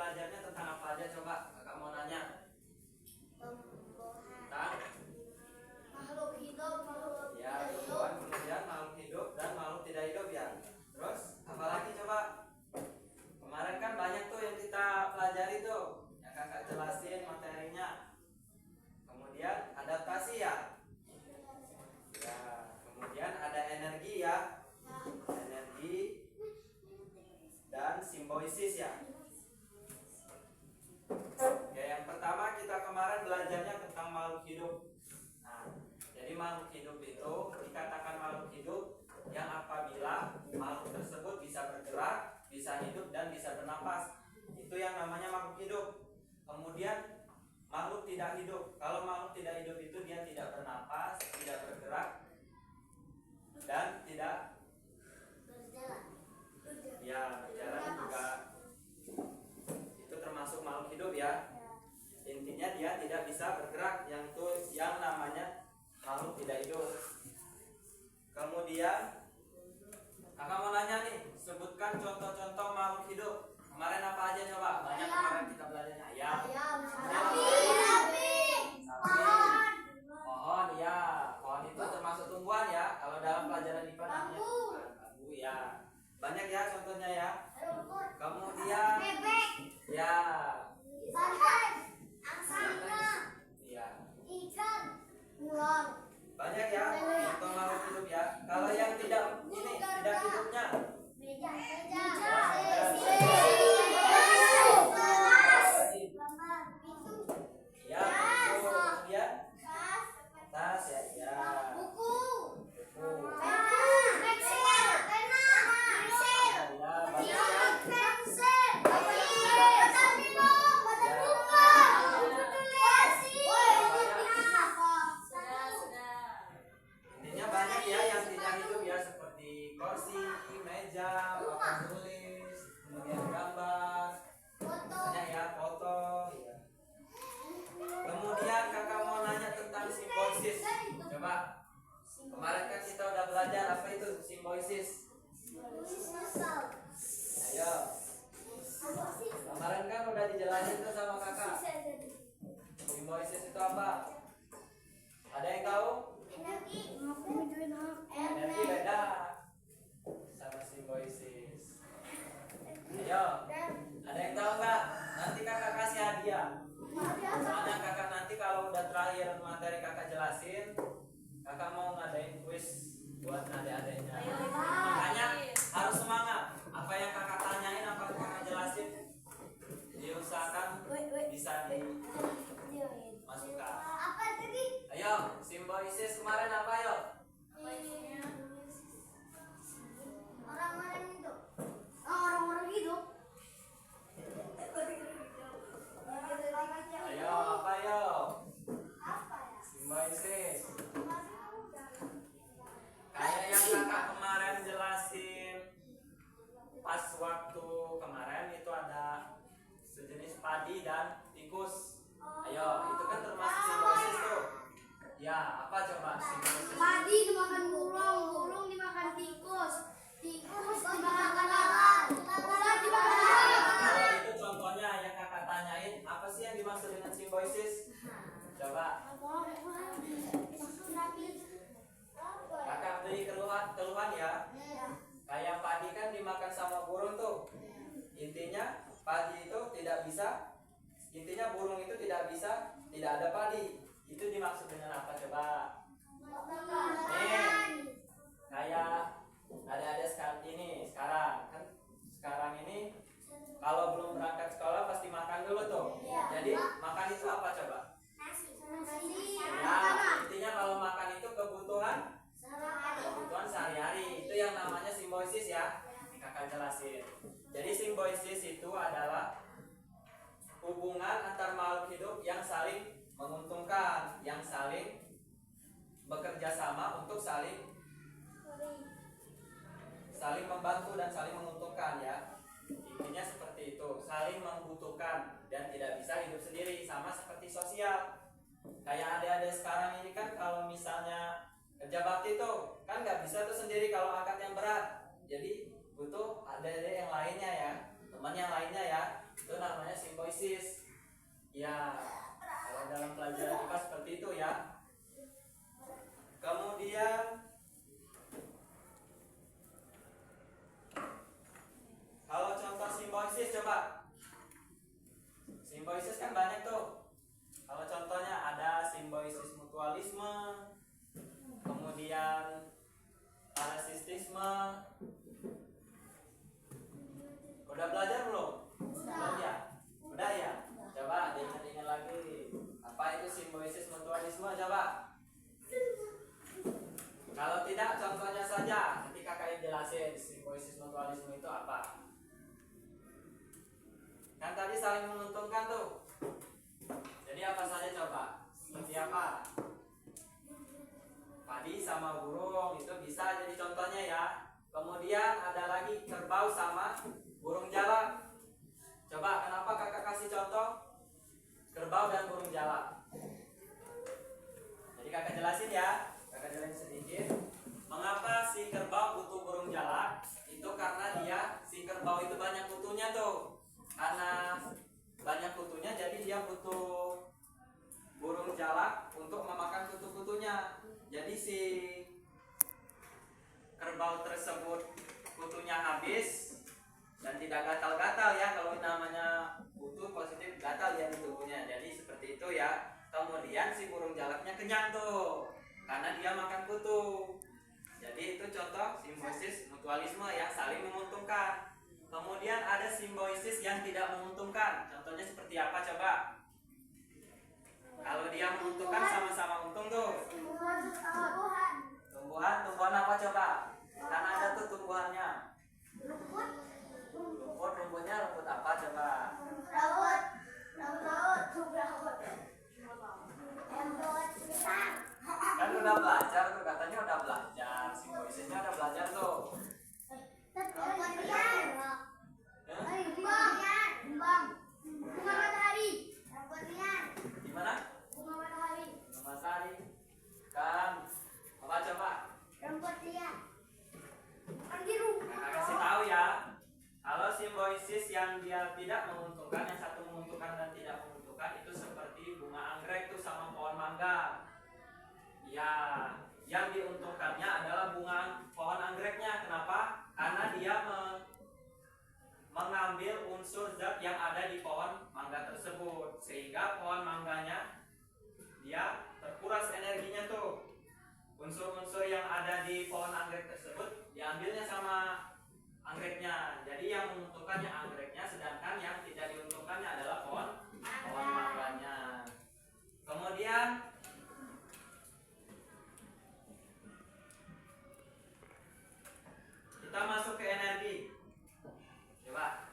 belajarnya tentang apa aja coba? Kakak mau nanya. Tentang Makhluk hidup, makhluk ya tidak hidup. tumbuhan, kemudian makhluk hidup dan makhluk tidak hidup ya. Terus apalagi coba? Kemarin kan banyak tuh yang kita pelajari tuh, yang kakak jelasin materinya. Kemudian adaptasi ya. Ya, kemudian ada energi ya. Energi dan simbiosis ya. Ya, yang pertama kita kemarin belajarnya tentang makhluk hidup. Nah, jadi makhluk hidup itu dikatakan makhluk hidup yang apabila makhluk tersebut bisa bergerak, bisa hidup dan bisa bernapas. Itu yang namanya makhluk hidup. Kemudian makhluk tidak hidup. Kalau makhluk tidak hidup itu dia tidak bernapas, tidak bergerak dan tidak berjalan juga. Itu termasuk makhluk hidup ya. Intinya dia tidak bisa bergerak, yang namanya makhluk tidak hidup. Kemudian kakak mau nanya nih, sebutkan contoh-contoh makhluk hidup. Kemarin apa aja coba? Banyak kemarin kita belajarnya. Ayam, pohon ya. Pohon itu termasuk tumbuhan ya. Kalau dalam pelajaran IPA namanya bambu ya. Banyak ya contohnya ya. Kemudian ya. Banyak ya contoh makhluk hidup ya. Kalau yang tidak hidupnya ya, kemudian tas ya. Buku. Intinya banyak ya yang tidak hidup ya, seperti kursi, meja, papan tulis, kemudian gambar, banyak ya, foto ya. Kemudian kakak mau nanya tentang simbiosis. Coba, kemarin kan kita udah belajar apa itu simbiosis. Ayo, kemarin kan udah dijelasin tuh sama kakak. Simbiosis itu apa? Ada yang tahu? Energi beda sama simbiosis. Ayo, ada yang tahu nggak? Nanti kakak kasih hadiah. Soalnya kakak nanti kalau udah terakhir materi kakak jelasin, kakak mau ngadain quiz buat adik-adiknya. Makanya harus semangat. Apa yang kakak tanyain, apa yang kakak jelasin, diusahakan bisa dimasukkan. Ayo, simbiosis kemarin apa yo? Orang-orang hidup. Ayo, apa yo? Simbiosis. Kayak yang kakak kemarin jelasin pas waktu kemarin itu ada sejenis padi dan tikus. Ayo, itu kan termasuk simbiosis tuh. Ya, apa coba simbiosis? Padi dimakan burung, burung dimakan tikus, tikus dimakan lalat, lalat dimakan ayam. Kalau itu contohnya yang kakak tanyain, apa sih yang dimaksud dengan simbiosis? Coba. Kakak beri keluhan ya. Kayak padi kan dimakan sama burung tuh. Intinya padi itu tidak bisa. Intinya burung itu tidak bisa, tidak ada padi. Itu dimaksud dengan apa coba? Nih, kayak ada sekarang ini kalau belum berangkat sekolah pasti makan dulu tuh. Jadi makan itu apa coba? Ya, intinya kalau makan itu kebutuhan sehari-hari. Itu yang namanya simbiosis ya. Kakak jelasin. Jadi simbiosis itu adalah hubungan antar makhluk hidup yang saling menguntungkan, yang saling bekerja sama untuk saling membantu dan saling menguntungkan ya. Intinya seperti itu, saling membutuhkan dan tidak bisa hidup sendiri, sama seperti sosial. Kayak adik-adik sekarang ini kan kalau misalnya kerja bakti tuh kan nggak bisa tuh sendiri kalau angkat yang berat. Jadi butuh adik-adik yang lainnya ya, teman yang lainnya ya. Itu namanya Ya, kalau dalam pelajaran IPA seperti itu ya. Kemudian kalau contoh simbiosis coba. Simbiosis kan banyak tuh. Kalau contohnya ada simbiosis mutualisme, kemudian parasitisme. Udah belajar belum? Belum ya? Udah ya? Coba diingat-ingat lagi. Apa itu simbiosis mutualisme coba? Kalau tidak contohnya saja, nanti kakak jelasin simbiosis mutualisme itu apa. Kan tadi saling menguntungkan tuh. Jadi apa saja coba? Seperti apa? Padi sama burung itu bisa jadi contohnya ya. Kemudian ada lagi kerbau sama burung jalak. Coba kenapa kakak kasih contoh kerbau dan burung jalak? Jadi kakak jelasin ya. Kakak jelasin sedikit. Mengapa si kerbau butuh burung jalak? Itu karena si kerbau itu banyak kutunya tuh. Karena banyak kutunya jadi dia butuh burung jalak untuk memakan kutu-kutunya. Jadi si kerbau tersebut kutunya habis dan tidak gatal-gatal ya. Kalau namanya kutu positif gatal ya di tubuhnya. Jadi seperti itu ya. Kemudian si burung jalaknya kenyang tuh karena dia makan kutu. Jadi itu contoh simbiosis mutualisme yang saling menguntungkan. Kemudian ada simbiosis yang tidak menguntungkan. Contohnya seperti apa coba? Kalau dia menguntungkan sama-sama untung tuh. Tumbuhan apa coba? Kan ada tuh tumbuhannya. Rumputnya rumput apa coba? Kan udah belajar tuh, katanya udah belajar. Simbolisnya udah belajar tuh. Gimana? Bunga matahari. Kan apa coba? Nah, kasih tahu ya. Kalau simbiosis yang dia tidak menguntungkan, yang satu menguntungkan dan tidak menguntungkan itu seperti bunga anggrek tuh sama pohon mangga. Ya, yang diuntungkannya adalah bunga pohon anggreknya. Kenapa? Karena dia mengambil unsur zat yang ada di pohon mangga tersebut, sehingga pohon mangganya dia terkuras energinya tuh. Unsur-unsur yang ada di pohon anggrek tersebut diambilnya sama anggreknya. Jadi yang menguntungkannya anggreknya, sedangkan yang tidak diuntungkannya adalah pohon mangganya. Kemudian kita masuk ke energi. Coba.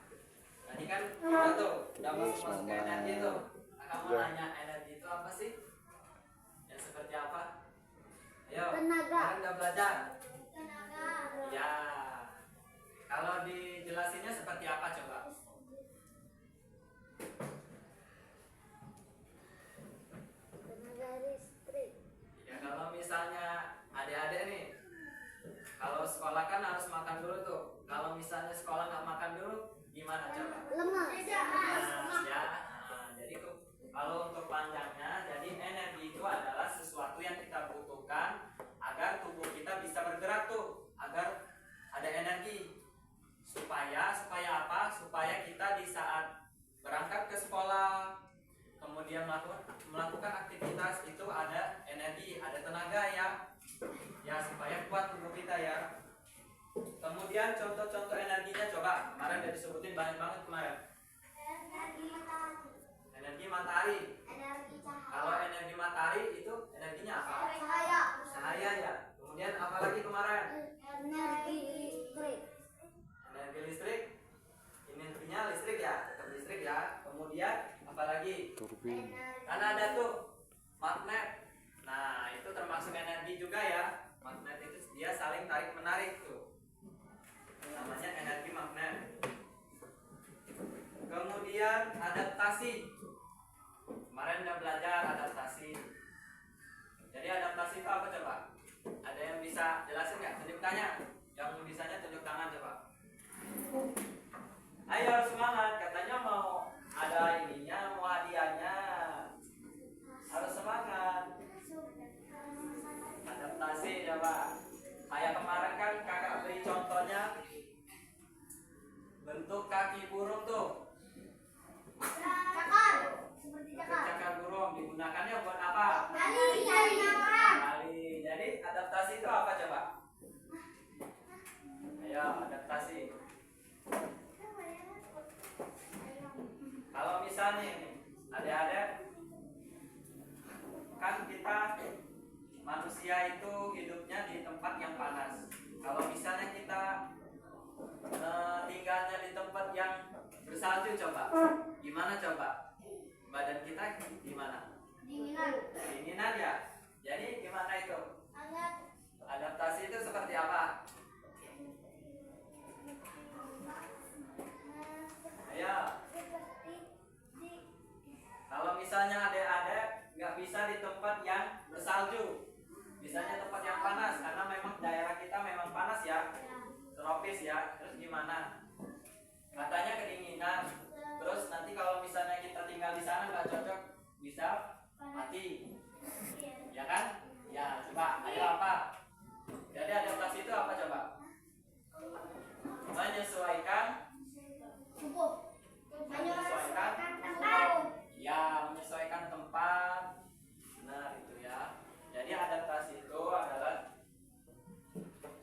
Tadi kan udah tuh, udah masuk ke energi tuh. Kamu nanya energi itu apa sih? Yang seperti apa? Ayo. Tenaga. Kalian udah belajar? Ya. Kalau dijelasinnya seperti apa coba? Tenaga listrik. Ya kalau misalnya adik-adik nih, kalau sekolah kan harus makan dulu tuh. Kalau misalnya sekolah nggak makan dulu, gimana coba? Lemas. Nah, ya. Nah, jadi kalau untuk panjangnya, jadi energi itu adalah sesuatu yang kita butuhkan agar tubuh kita bisa bergerak tuh, agar ada energi. Supaya apa? Supaya kita di saat berangkat ke sekolah, kemudian melakukan aktivitas itu ada energi, ada tenaga ya. Ya supaya kuat tubuh kita ya. Kemudian contoh-contoh energinya coba. Kemarin udah disebutin banyak banget kemarin. Energi matahari. Kalau energi matahari itu energinya apa? Cahaya ya. Kemudian apa lagi kemarin? Energi listrik. Energi listrik. Energinya listrik ya, tetap listrik ya. Kemudian apa lagi? Turbin. Karena ada tuh magnet. Nah, itu termasuk energi juga ya. Magnet itu dia saling tarik menarik tuh. Namanya energi magnet. Kemudian adaptasi. Kemarin udah belajar adaptasi. Jadi adaptasi itu apa coba? Ada yang bisa jelasin nggak? Tunjuk tanya. Yang bisanya tunjuk tangan coba. Ayo harus semangat. Katanya mau ada ininya, mau hadiahnya. Kalau misalnya nih, adik-adik, kan kita manusia itu hidupnya di tempat yang panas. Kalau misalnya kita tinggalnya di tempat yang bersalju, coba gimana coba? Badan kita gimana? Dinginan. Dinginan ya. Jadi gimana itu? Hangat. Adaptasi itu seperti apa? Ayo. Kalau misalnya adik-adik nggak bisa di tempat yang bersalju, misalnya tempat yang panas, karena memang daerah kita memang panas ya, tropis ya. Terus gimana? Katanya kedinginan. Terus nanti kalau misalnya kita tinggal di sana nggak cocok, bisa mati, ya kan? Ya, coba. Ayo apa? Jadi adaptasi itu apa coba? Menyesuaikan Subuh. Menyesuaikan tempat. Ya, menyesuaikan tempat. Benar itu ya. Jadi adaptasi itu adalah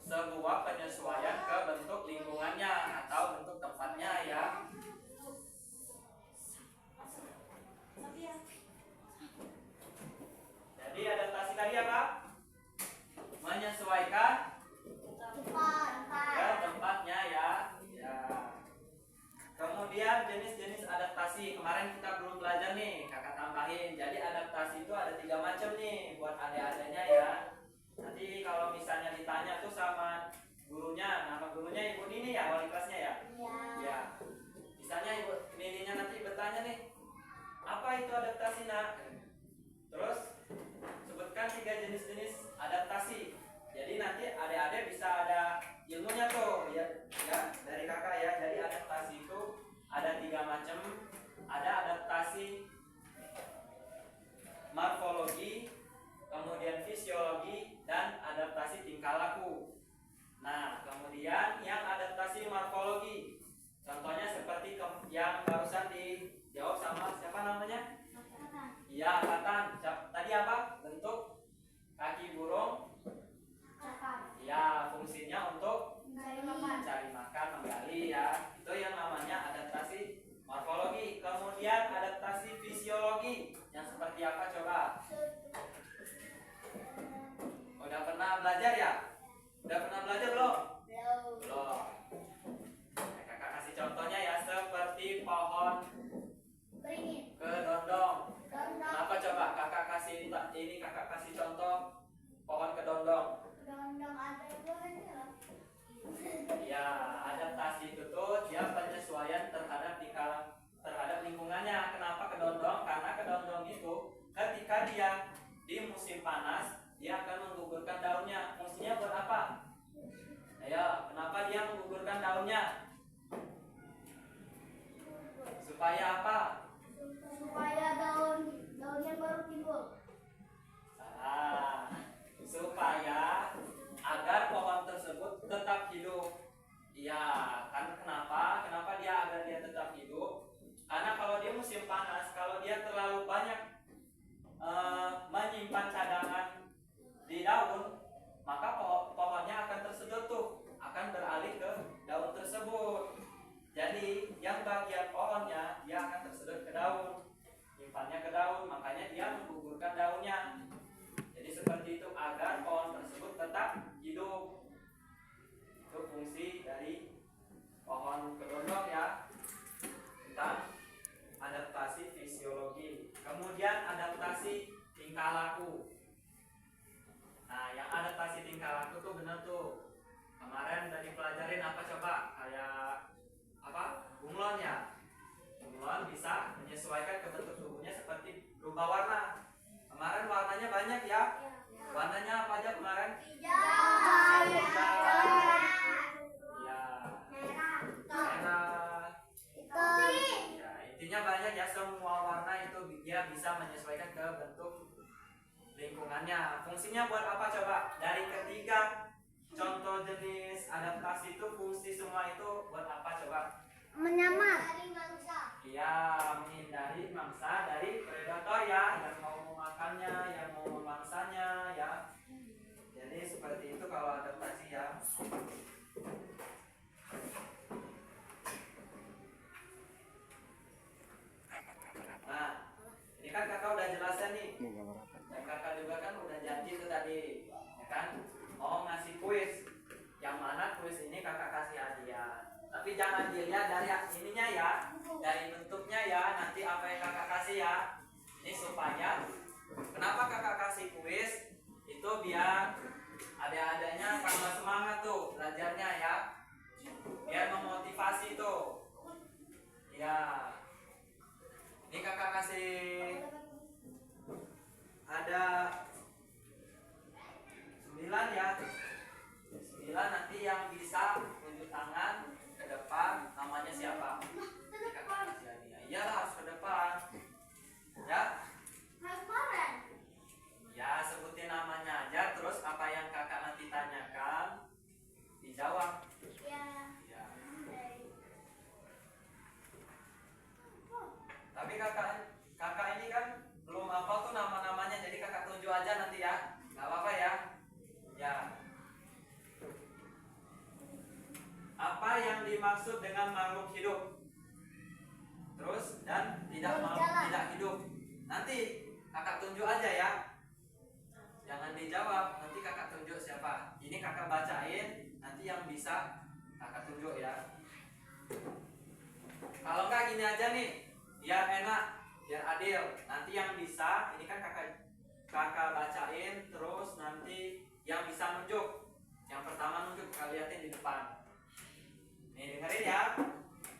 sebuah penyesuaian ke bentuk lingkungannya atau bentuk tempatnya ya. Jadi adaptasi tadi apa? Menyesuaikan ke tempatnya ya. Ya. Kemudian jenis-jenis adaptasi kemarin kita belum belajar nih, kakak tambahin. Jadi adaptasi itu ada 3 macam nih buat adik-adiknya ya. Nanti kalau misalnya ditanya tuh sama gurunya, nama gurunya Ibu Nini ya, wali kelasnya ya. Ya. Misalnya Ibu Nininya nanti bertanya nih, apa itu adaptasi nak? Terus sebutkan 3 jenis-jenis adaptasi. Jadi nanti adik-adik bisa ada ilmunya tuh ya, dari kakak ya. Jadi adaptasi itu ada 3 macam. Ada adaptasi morfologi, kemudian fisiologi, dan adaptasi tingkah laku. Nah, kemudian yang adaptasi morfologi, contohnya seperti yang barusan dijawab sama siapa namanya? Iya, Katan. Tadi apa? Bentuk kaki burung. Ya, fungsinya untuk mencari makan, menggali ya. Itu yang namanya adaptasi morfologi. Kemudian adaptasi fisiologi. Yang seperti apa coba? Udah pernah belajar ya? Udah pernah belajar belum? Belum. Kakak kasih contohnya ya, seperti pohon kedondong. Apa coba kakak kasih ini, kakak kasih contoh pohon kedondong. Ya, adaptasi itu tuh dia penyesuaian terhadap lingkungannya. Kenapa kedondong? Karena kedondong itu ketika dia di musim panas dia akan menggugurkan daunnya. Fungsinya buat apa? Ayo, kenapa dia menggugurkan daunnya? Supaya apa? Supaya daunnya baru timbul. Salah. Supaya agar pohon tersebut tetap hidup. Iya, kan kenapa? Kenapa agar dia tetap hidup? Karena kalau dia musim panas, kalau dia terlalu banyak menyimpan cadangan di daun, maka pohonnya akan tersedot tuh, akan beralih ke daun tersebut. Jadi yang bagian pohonnya dia akan tersedot ke daun, nyimpannya ke daun, makanya dia menggugurkan daunnya. Jadi seperti itu agar pohon tersebut tetap hidup. Itu fungsi dari pohon kedondong ya. Tentang adaptasi fisiologi. Kemudian adaptasi tingkah laku. Nah, yang adaptasi tingkah laku tuh bener tuh. Kemarin udah dipelajarin apa coba? Kayak apa? Bunglon ya. Bunglon bisa menyesuaikan ke bentuk tubuhnya seperti berubah warna. Kemarin warnanya banyak ya. Warnanya apa aja kemarin? Hijau. Ya. Merah. Ya, intinya banyak ya, semua warna itu dia bisa menyesuaikan ke bentuk lingkungannya. Fungsinya buat apa coba? Dari ketiga contoh jenis adaptasi itu fungsi semua itu buat apa coba? Menyamar. Iya, menghindari mangsa dari predator ya, yang mau memakannya, yang mau memangsanya ya. Jadi seperti itu kalau adaptasi ya. apa yang kakak kasih ya. Ini supaya kenapa kakak kasih kuis itu biar adik-adiknya tambah semangat tuh belajarnya ya, biar memotivasi tuh ya. Ini kakak kasih ada 9 ya, 9. Nanti yang bisa tunjuk tangan ke depan namanya siapa. Ini kakak kasih hadiah. Iyalah harus ke depan ya. Ya, sebutin namanya aja, terus apa yang kakak nanti tanyakan dijawab. Ya. Tapi kakak ini kan belum hafal tuh nama-namanya, jadi kakak tunjuk aja nanti ya. Nggak apa-apa ya. Ya. Apa yang dimaksud dengan makhluk hidup? Terus dan tidak hidup. Nanti kakak tunjuk aja ya. Jangan dijawab, nanti kakak tunjuk siapa. Ini kakak bacain, nanti yang bisa kakak tunjuk ya. Kalau enggak gini aja nih, biar enak, biar adil. Nanti yang bisa, ini kan kakak bacain, terus nanti yang bisa nunjuk. Yang pertama nunjuk, kakak liatin di depan. Nih dengerin ya.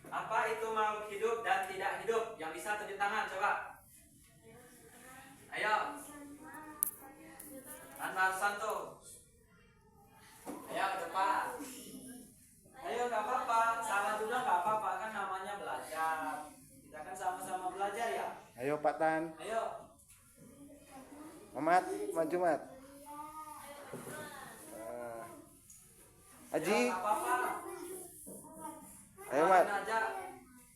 Apa itu makhluk hidup dan tidak hidup? Yang bisa tunjuk tangan, coba. Ayo. Anwar Santo. Ayo ke depan. Ayo, gak apa-apa. Salah juga gak apa-apa, kan namanya belajar. Kita kan sama-sama belajar ya. Ayo Pak Tan. Ayo. Mamat, maju Mat. Aji. Gak apa-apa. Ayo Mat. Aja,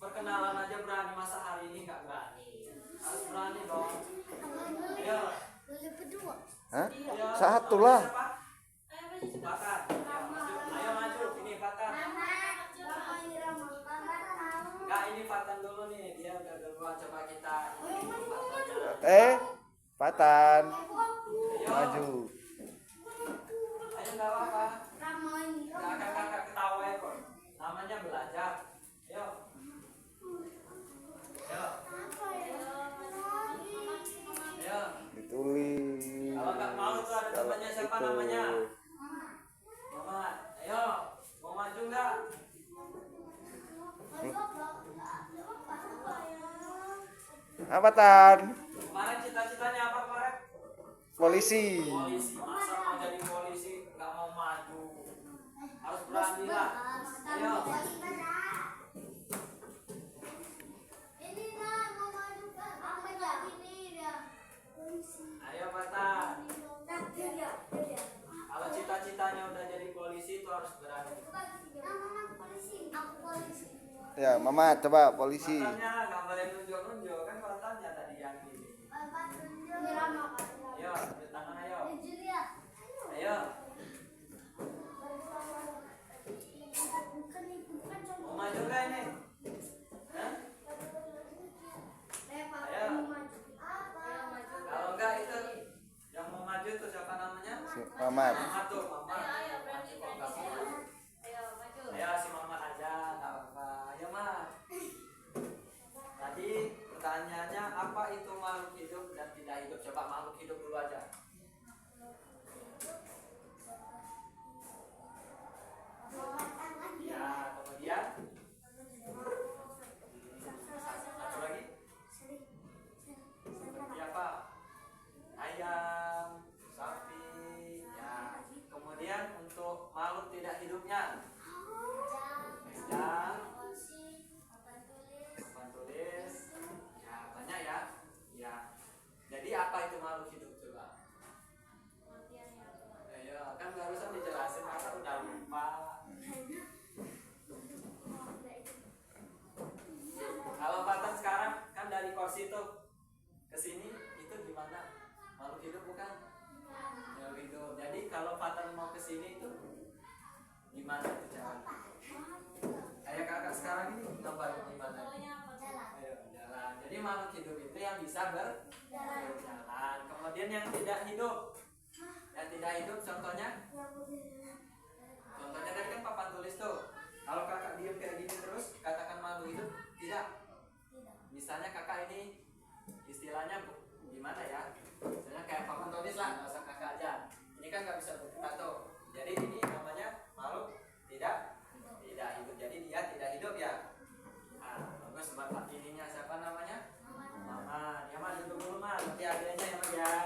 perkenalan aja berani, masa hari ini gak berani. Harus berani dong. Ayo. Hah? Ayo. Satu lah. Patan. Ayo maju. Ini Patan. Enggak, ini Patan dulu nih. Dia udah duluan, coba kita. Pak Tan. Ayo. Maju. Ayo, enggak apa-apa. Kakak ketawa ya kok. Namanya belajar. Ayo. Ayo. Ayo. Ditulis. Kalau nggak mau tuh ada temannya, siapa Itu. namanya? Mama. Ayo. Mau maju nggak? Apa Tan? Kemarin cita-citanya apa kemarin? Polisi. Polisi. Masa mau jadi polisi nggak mau maju? Harus berani lah. Ayo. Ayo Patan. Kalau cita-citanya udah jadi polisi itu harus berani. Ya, Mama coba polisi. Patannya nggak boleh nunjuk-nunjuk, kan patannya tadi yang ini. Ayo, ambil tangan ayo. Ayo. Mau maju nggak ini? Hah? Ayo. Kalau enggak itu yang mau maju tuh siapa namanya? Si Mamat. Mama tuh, Mama. Ayo si Mama aja, nggak apa-apa. Ayo Ma. Tadi pertanyaannya apa itu makhluk hidup dan tidak hidup? Coba makhluk hidup dulu aja. Ya, kemudian satu lagi. Seperti apa? Ayam, sapi, ya. Kemudian untuk makhluk tidak hidupnya, ya, papan tulis, ya banyak ya, ya. Jadi apa itu makhluk hidup coba? Ayo, kan barusan dijelasin, masa udah lupa. Kalau Patan sekarang kan dari kursi tuh ke sini itu gimana? Makhluk hidup bukan? Makhluk hidup. Jadi kalau Patan mau ke sini itu gimana tuh caranya? Kayak kakak sekarang ini gambar gimana? Ayo jalan. Jadi makhluk hidup itu yang bisa berjalan. Kemudian yang tidak hidup. Yang tidak hidup contohnya? Contohnya tadi kan papan tulis tuh. Kalau kakak diam kayak gini terus katakan makhluk hidup? Tidak. Misalnya kakak ini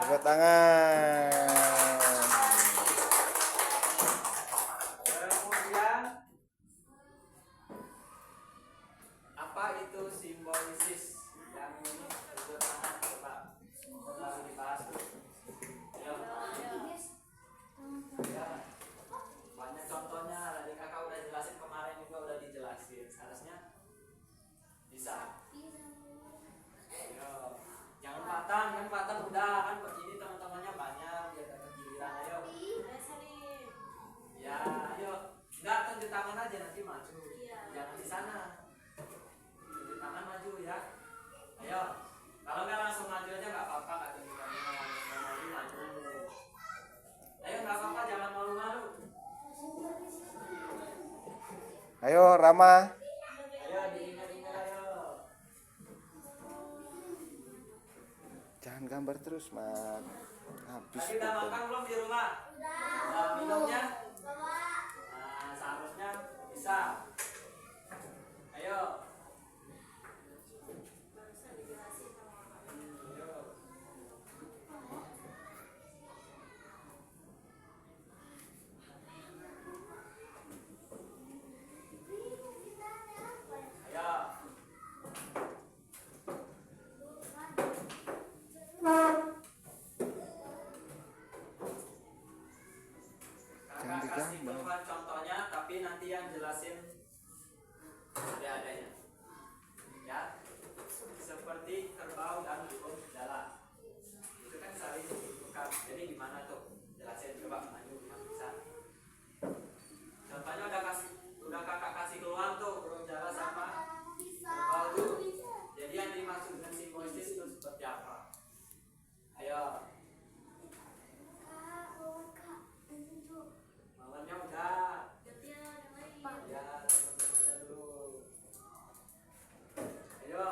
Tepuk tangan. Kemudian apa itu simbolisis? Yang ini tepuk tangan coba. Lagi dibahas tuh. Ya. Ya. Banyak contohnya, tadi kakak udah jelasin kemarin juga udah dijelasin. Seharusnya bisa. Ayo. Jangan patah, kan patah udah kan ini teman-temannya banyak biar dapat giliran. Ayo. Ya, ayo. Enggak, tunjuk tangan aja nanti maju. Jangan di sana. Tunjuk tangan maju ya. Ayo. Kalau nggak langsung maju aja nggak apa-apa, nggak tunjuk tangan. Mau maju maju. Ayo nggak apa-apa, jangan malu-malu. Ayo Rama. Ayo diingat-ingat ayo. Jangan gambar terus, Mat. Habis. Tadi udah makan belum di rumah? Udah minumnya? Nah, seharusnya bisa. Ayo. Ayo. Jangan Kakak kasih digambar. keluar contohnya, tapi nanti yang jelasin ada-adanya. Ya, seperti kerbau dan burung jala. Itu kan saling tukar. Jadi gimana tuh? Jelasin coba maju yang bisa. Contohnya udah kakak kasih keluar tuh burung jala sama kerbau tuh. Jadi yang dimaksud dengan simbolisis itu seperti apa? Ayo. Mamanya udah. Ya, teman-temannya dulu. Ayo.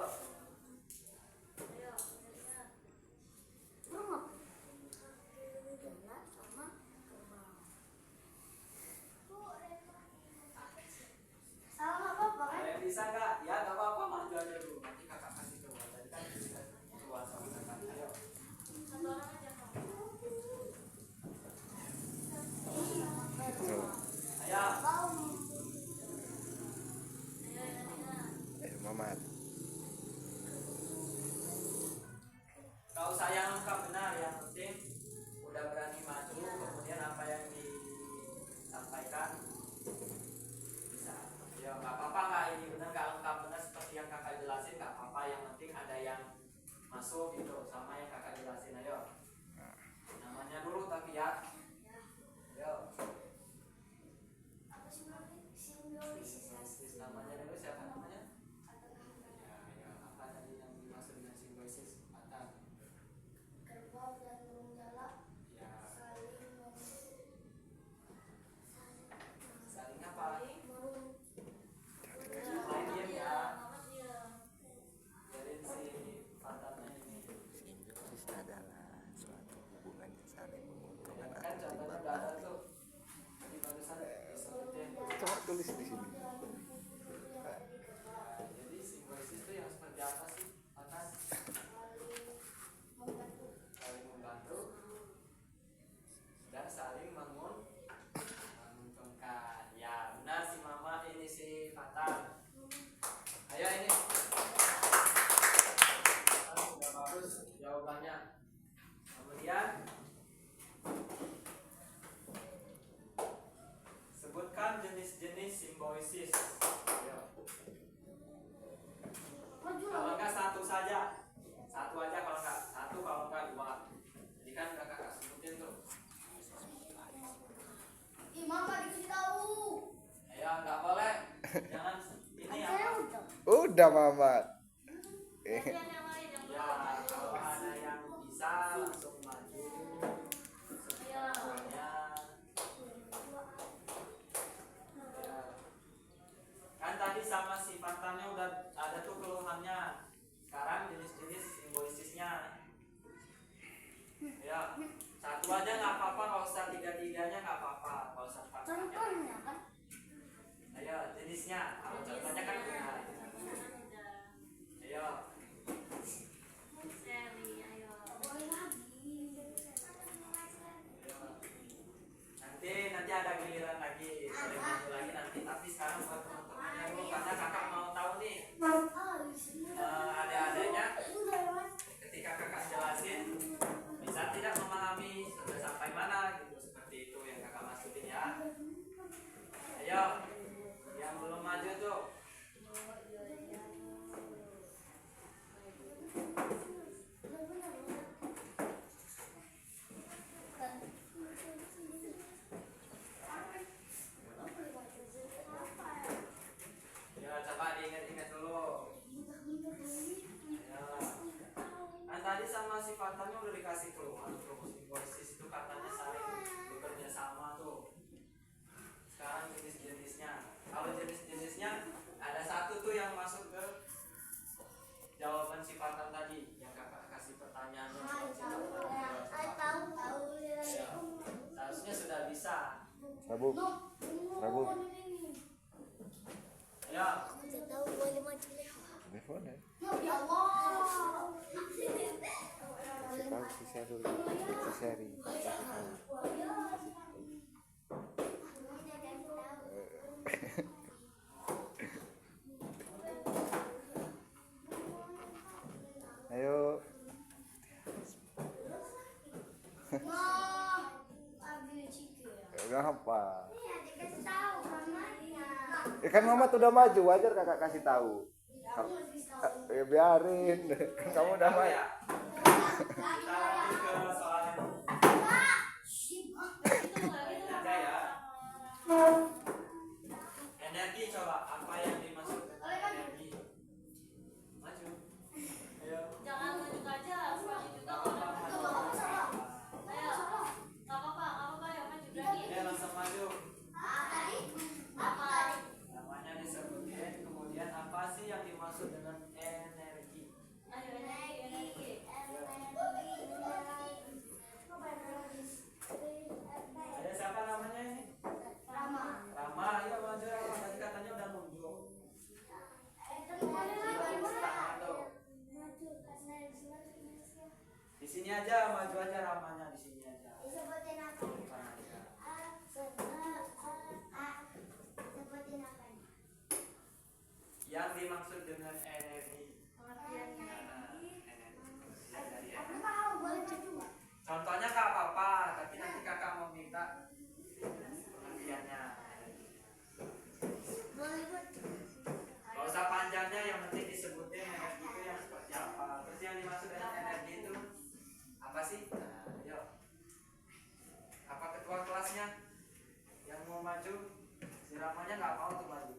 Salah apa-apa kan? Ada yang bisa nggak? Ya nggak apa-apa, maju aja dulu. Nanti kakak kasih keluar. Tadi kan bisa keluar sama kakak. Ayo. Tuh. Ayo. Ayo Mamat. Gak usah yang lengkap benar, yang penting udah berani maju. Kemudian apa yang disampaikan bisa. Ya nggak apa-apa, nggak ini benar nggak lengkap benar seperti yang kakak jelasin, nggak apa-apa. Yang penting ada yang masuk gitu sama yang kakak jelasin. Ayo. Namanya dulu tapi ya. Ayo. Simbolisis namanya dulu siapa namanya? Ya, ya. Apa tadi yang dimaksud dengan simbolisis? Mata. Kerbau dan burung jala Ya. saling Saling apa? burung Main game ya. Jadi si pantatnya ini. Simbiosis adalah suatu hubungan yang saling menguntungkan Kan atau contohnya udah ada tuh. Tadi barusan disebutin. Coba tulis di sini. Jadi simbolisis itu yang seperti apa sih? Atas saling membantu dan saling menguntungkan. Ya benar si mama ini si Fatan. Ayo ini. Sudah bagus jawabannya. Kemudian sebutkan jenis-jenis simbolisis. Ayo. Kalau enggak satu saja. Satu aja kalau enggak. Satu kalau enggak dua. Jadi kan kakak sebutin tuh. Ih, mama dikasih tahu. Ayo enggak boleh. Jangan ini Saya apa? udah. Udah Mamat. Ya kalau ada yang bisa langsung maju. Semuanya. Ya. Kan tadi sama si Fantannya udah ada tuh keluhannya. Sekarang jenis-jenis simbolisisnya. Ya, satu aja nggak apa-apa, kalau usah tiga-tiganya nggak apa-apa, kalau usah empat-empatnya. Contohnya kan? Ayo jenisnya, kalau contohnya kan benar. Ayo. Boleh lagi. sifatannya udah dikasih keluar tuh. Simbiosis itu katanya saling bekerja sama tuh. Sekarang jenis-jenisnya. Kalau jenis-jenisnya ada satu tuh yang masuk ke jawaban sifatan tadi yang kakak kasih pertanyaannya. Ya, seharusnya sudah bisa. Sabuk. Sabuk. Ya. Telepon ya. Ya Allah. Tahu si Seri. Si Seri. Ayo. Udah apa? Ya kan Mama tuh udah maju, wajar kakak kasih tahu. Ya biarin, kan kamu udah maju. Ya. Kita lanjut ke soal yang aja ya. Energi coba apa yang dimaksud dengan energi? Maju. Ayo. Jangan tunjuk aja, maju juga Apa, kalau maju. ayo, nggak apa-apa ya maju lagi. Dia langsung maju. Apa? Namanya disebutin. Kemudian apa sih yang dimaksud dengan energi? Ayo energi. Ada siapa namanya ini? Rama. Ayo maju Rama. Tadi katanya udah nunjuk. Tangan tuh. Di sini aja, maju aja Ramanya di sini aja. Depan aja. Yang dimaksud dengan energi. Pengertiannya. Contohnya nggak apa-apa, tapi nanti kakak mau minta pengertiannya. Gak usah panjangnya, yang penting disebutin energi itu yang seperti apa. Terus yang dimaksud dengan energi itu apa sih? Nah, ayo. Apa ketua kelasnya yang mau maju? Si Ramanya nggak mau tuh maju.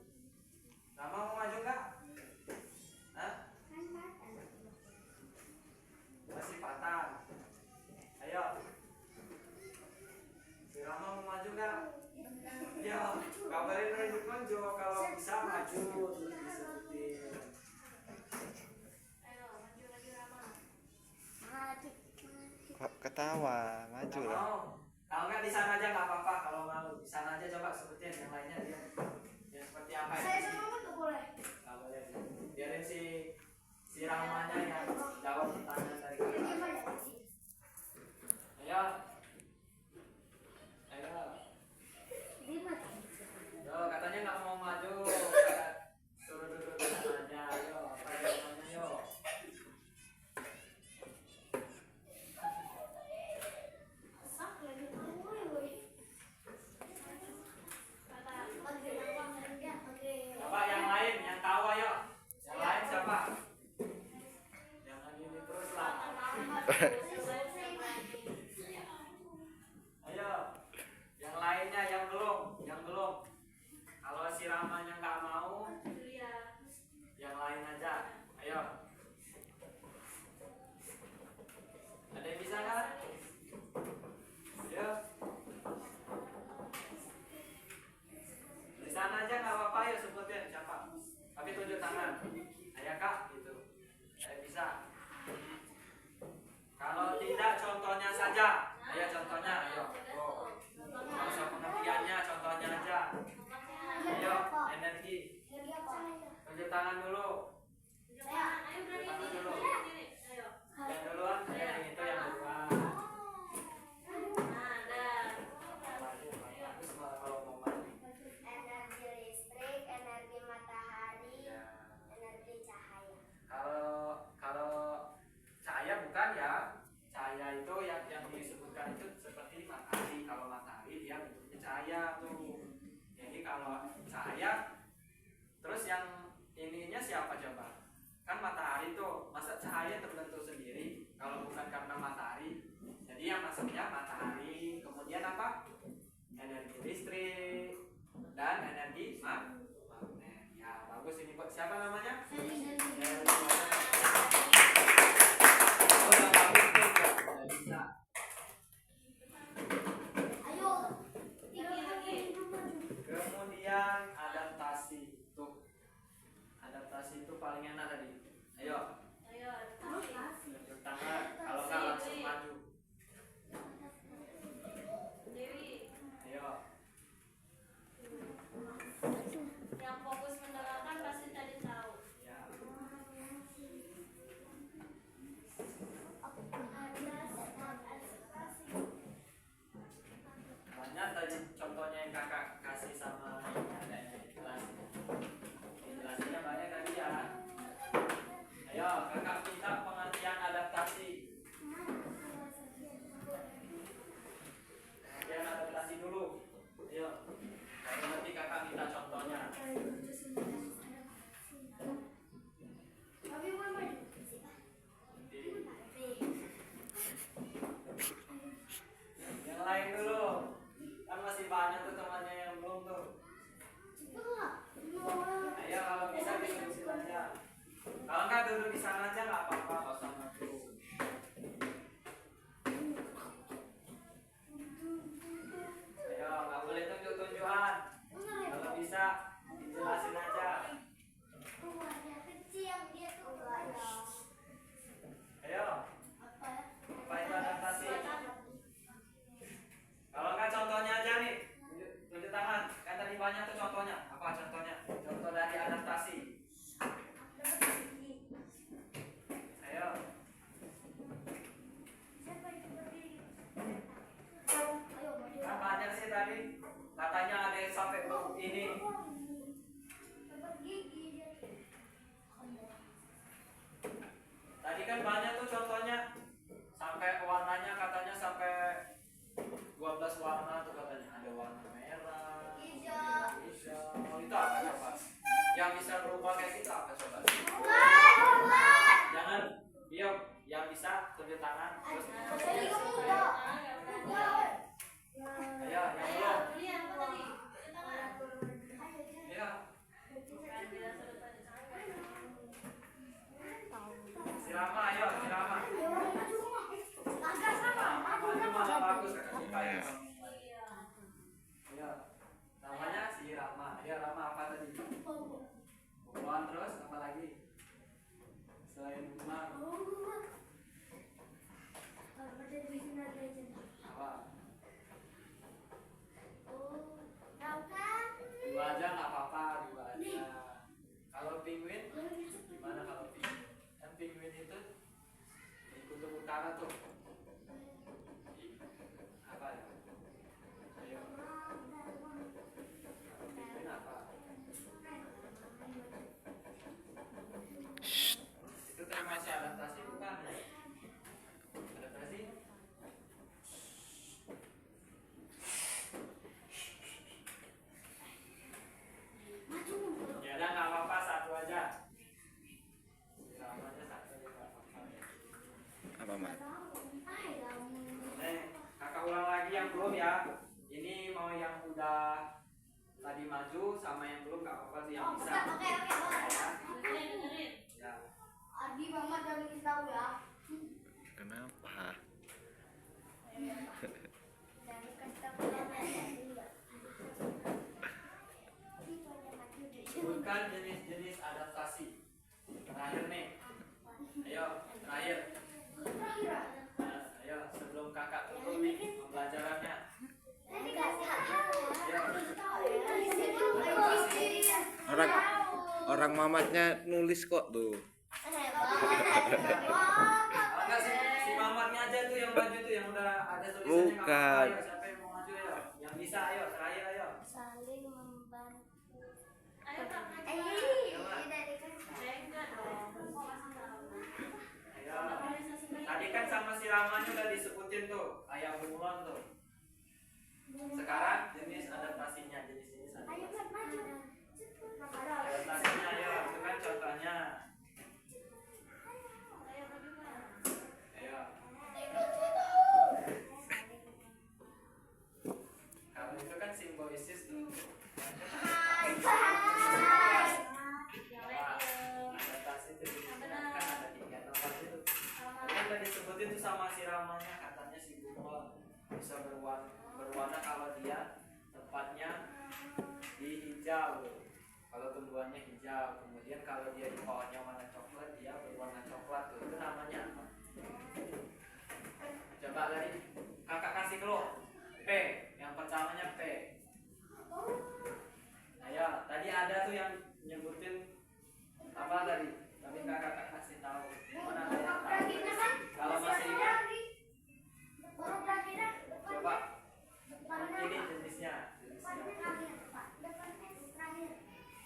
Rama mau maju nggak? Hah? Masih patah. Ayo. Si Rama mau maju nggak? Ya, kabarin nunjuk kalau bisa maju terus disebutin. Ayo maju lagi Rama. Ketawa, maju Nggak lah. mau. Kalau nggak di sana aja nggak apa-apa. Kalau malu di sana aja coba sebutin yang lainnya dia. Yang seperti apa ya? Saya sama Mama nggak boleh. Nggak boleh. Biarin si Ramanya yang jawab pertanyaan dari Dia kakak. banyak. Ayo. Ayo. Yo, katanya nggak mau maju. Suruh duduk di sana aja. Ayo, apa jawabannya yo? Sak lagi woi. Coba yang lain, yang tahu ayo. Yang lain siapa? Jangan gini terus lah. Ayo. Yang lainnya yang belum. Kalau si Ramanya nggak mau, yang lain aja. Ayo. Ada yang bisa kan? Ayo. Di sana aja nggak apa-apa ya sebutin siapa. Tapi tunjuk tangan. Ayo kak, gitu. Saya bisa. Kalau tidak contohnya saja. Ayo contohnya, ayo. Oh. Nggak usah pengertiannya, contohnya aja. Ayo, energi. Tunjuk tangan dulu. Ayo berani ini. Ayo. Yang duluan, yang itu yang duluan. Nah, dah. Bagus malah kalau mau maju. Energi listrik, energi matahari, Ya. energi cahaya. Kalau cahaya bukan ya. Cahaya itu yang disebutkan itu seperti matahari. Biom, yang bisa tunjuk tangan terus. Jadi kamu udah. Ayo, yang belum. Ini apa tadi? Tangan. Iya. Si Rama, ayo, si Rama. Agak sama. Aku Itu udah malah bagus kakak suka ya. Iya. Iya. Namanya si Rama. Ayo Rama apa tadi? Bukuan terus apa lagi? Selain bukuan apa? Dua aja nggak apa-apa, dua aja. Kalau penguin, gimana kalau penguin? Kan penguin itu di kutub utara tuh. Apa ya? Ayo. Penguin apa? Itu termasuk adaptasi bukan? Adaptasi? Ya udah nggak apa-apa, satu aja. Sama aja satu aja nggak apa-apa. Apa Mat? Kakak ulang lagi yang belum ya. Ini mau yang udah tadi maju sama yang belum nggak apa-apa sih yang bisa. Oke. Dengerin, dengerin. Ya. Adi mama jangan kasih tahu ya. Kenapa? Jangan kasih tahu ya. Sebutkan jenis-jenis adaptasi. Terakhir nih. Ayo, terakhir. Nah, ayo sebelum kakak tutup nih pembelajarannya. Orang mamatnya nulis kok tuh. Enggak sih, si Mamatnya aja tuh yang maju tuh yang udah ada tulisannya. Nggak apa-apa, Bukan. ayo. Siapa yang mau maju ayo? Yang bisa ayo, terakhir ayo. Saling membantu. Ayo Kak, maju. Beda dong. Ayo. Tadi kan sama si Ramanya udah disebutin tuh, ayam bunglon tuh. Sekarang jenis adaptasinya, jenis adaptasi. Adaptasinya ayo, itu kan contohnya. Ayo maju Kak. Ayo. Kalau itu kan simbolisis tuh. Yang Wah, lain. adaptasi itu kan ada 3 tempat itu. Kan tadi disebutin tuh sama si Ramanya, katanya si bunglon bisa berwarna kalau dia tempatnya di hijau. Kalau tumbuhannya hijau, kemudian kalau dia di pohonnya warna coklat, dia berwarna coklat tuh. Itu namanya apa? Coba tadi kakak kasih clue. P, yang pertamanya P. Ayo, tadi ada tuh yang nyebutin apa tadi? Tapi kakak kasih tahu. Mana ada yang tahu? Kalau masih ingat, coba. Ini jenisnya.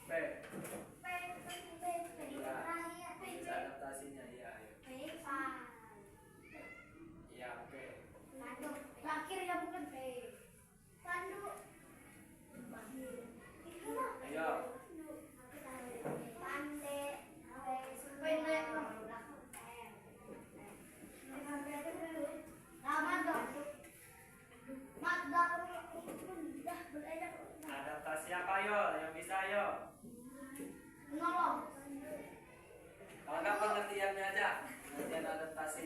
P. Iya. Jenis adaptasinya iya. Iya, P. Terakhir ya bukan P. Pandu. Ayo. Pande. Pendek. Adaptasi apa yo? Yang bisa yo? Menolong. Kalau nggak pengertiannya aja. Pengertian adaptasi.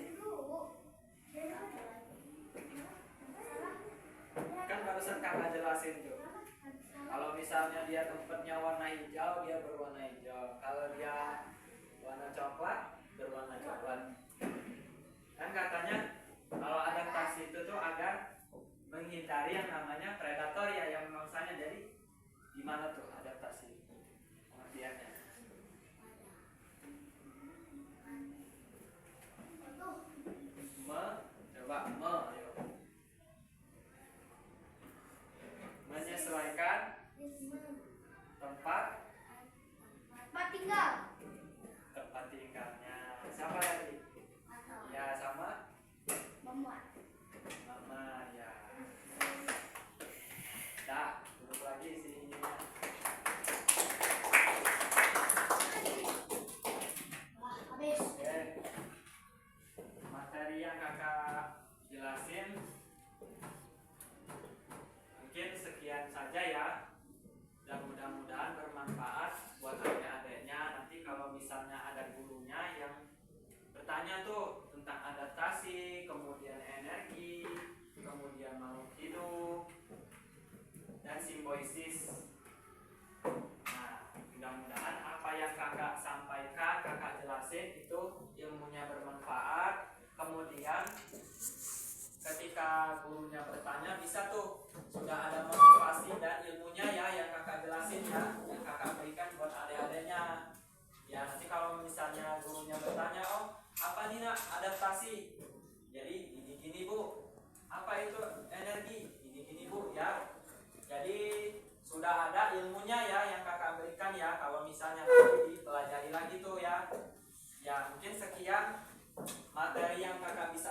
Kan barusan kakak jelasin tuh. Kalau misalnya dia tempatnya warna hijau, dia berwarna hijau. Kalau dia warna coklat, berwarna coklat. Kan katanya kalau adaptasi itu tuh agar menghindari yang namanya predator ya yang mangsanya. Jadi gimana tuh adaptasi pengertiannya? Coba ayo. Menyesuaikan tempat Tempat tinggal. tinggalnya. Siapa tadi? voices. Nah, mudah-mudahan apa yang kakak sampaikan, kakak jelasin itu ilmunya bermanfaat. Kemudian ketika gurunya bertanya bisa tuh sudah ada motivasi dan ilmunya ya yang kakak jelasin ya, yang kakak berikan buat adik-adiknya. Ya nanti kalau misalnya gurunya bertanya, oh apa nih nak adaptasi? Jadi gini-gini bu, apa itu energi? Gini-gini bu ya. Jadi sudah ada ilmunya ya yang kakak berikan ya. Kalau misalnya nanti dipelajari lagi tuh ya. Ya mungkin sekian materi yang kakak bisa